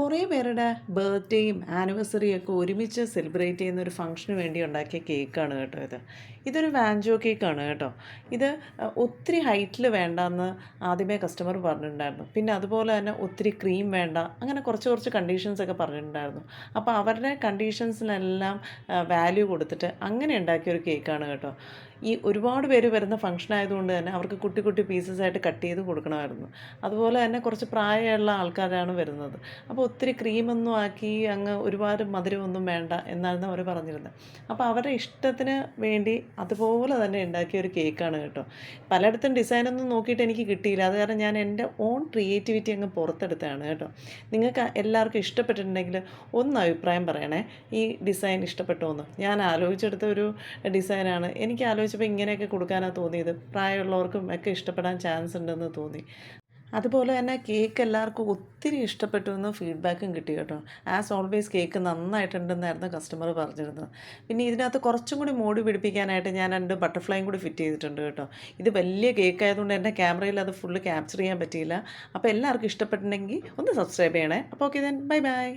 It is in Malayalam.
കുറേ പേരുടെ ബർത്ത്ഡേയും ആനിവേഴ്സറിയും ഒക്കെ ഒരുമിച്ച് സെലിബ്രേറ്റ് ചെയ്യുന്ന ഒരു ഫംഗ്ഷന് വേണ്ടി ഉണ്ടാക്കിയ കേക്കാണ് കേട്ടോ ഇത്. ഇതൊരു വാഞ്ചോ കേക്കാണ് കേട്ടോ. ഇത് ഒത്തിരി ഹൈറ്റിൽ വേണ്ടാന്ന് ആദ്യമേ കസ്റ്റമർ പറഞ്ഞിട്ടുണ്ടായിരുന്നു. പിന്നെ അതുപോലെ തന്നെ ഒത്തിരി ക്രീം വേണ്ട, അങ്ങനെ കുറച്ച് കുറച്ച് കണ്ടീഷൻസൊക്കെ പറഞ്ഞിട്ടുണ്ടായിരുന്നു. അപ്പോൾ അവരുടെ കണ്ടീഷൻസിനെല്ലാം വാല്യൂ കൊടുത്തിട്ട് അങ്ങനെ ഉണ്ടാക്കിയ ഒരു കേക്കാണ് കേട്ടോ. ഈ ഒരുപാട് പേര് വരുന്ന ഫംഗ്ഷൻ ആയതുകൊണ്ട് തന്നെ അവർക്ക് കുട്ടി കുട്ടി പീസസ് ആയിട്ട് കട്ട് ചെയ്ത് കൊടുക്കണമായിരുന്നു. അതുപോലെ തന്നെ കുറച്ച് പ്രായമുള്ള ആൾക്കാരാണ് വരുന്നത്. അപ്പോൾ ഒത്തിരി ക്രീമൊന്നും ആക്കി അങ്ങ് ഒരുപാട് മധുരമൊന്നും വേണ്ട എന്നായിരുന്നു അവർ പറഞ്ഞിരുന്നത്. അപ്പോൾ അവരുടെ ഇഷ്ടത്തിന് വേണ്ടി അതുപോലെ തന്നെ ഉണ്ടാക്കിയ ഒരു കേക്കാണ് കേട്ടോ. പലയിടത്തും ഡിസൈനൊന്നും നോക്കിയിട്ട് എനിക്ക് കിട്ടിയില്ല. അത് കാരണം ഞാൻ എൻ്റെ ഓൺ ക്രിയേറ്റിവിറ്റി അങ്ങ് പുറത്തെടുത്തതാണ് കേട്ടോ. നിങ്ങൾക്ക് എല്ലാവർക്കും ഇഷ്ടപ്പെട്ടിട്ടുണ്ടെങ്കിൽ ഒന്ന് അഭിപ്രായം പറയണേ. ഈ ഡിസൈൻ ഇഷ്ടപ്പെട്ടോ എന്ന്. ഞാൻ ആലോചിച്ചെടുത്ത ഒരു ഡിസൈനാണ്. എനിക്ക് ആലോചിച്ചപ്പോൾ ഇങ്ങനെയൊക്കെ കൊടുക്കാനാണ് തോന്നിയത്. പ്രായമുള്ളവർക്കും ഒക്കെ ഇഷ്ടപ്പെടാൻ ചാൻസ് ഉണ്ടെന്ന് തോന്നി. അതുപോലെ തന്നെ കേക്ക് എല്ലാവർക്കും ഒത്തിരി ഇഷ്ടപ്പെട്ടു എന്ന് ഫീഡ്ബാക്കും കിട്ടി കേട്ടോ. ആസ് ഓൾവേസ് കേക്ക് നന്നായിട്ടുണ്ടെന്നായിരുന്നു കസ്റ്റമർ പറഞ്ഞിരുന്നത്. പിന്നെ ഇതിനകത്ത് കുറച്ചും കൂടി മോടി പിടിപ്പിക്കാനായിട്ട് ഞാൻ 2 ബട്ടർഫ്ലൈയും കൂടി ഫിറ്റ് ചെയ്തിട്ടുണ്ട് കേട്ടോ. ഇത് വലിയ കേക്ക് ആയതുകൊണ്ട് എൻ്റെ ക്യാമറയിൽ അത് ഫുള്ള് ക്യാപ്ചർ ചെയ്യാൻ പറ്റിയില്ല. അപ്പോൾ എല്ലാവർക്കും ഇഷ്ടപ്പെട്ടിട്ടുണ്ടെങ്കിൽ ഒന്ന് സബ്സ്ക്രൈബ് ചെയ്യണേ. അപ്പോൾ ഓക്കെ ദെൻ ബൈ ബൈ.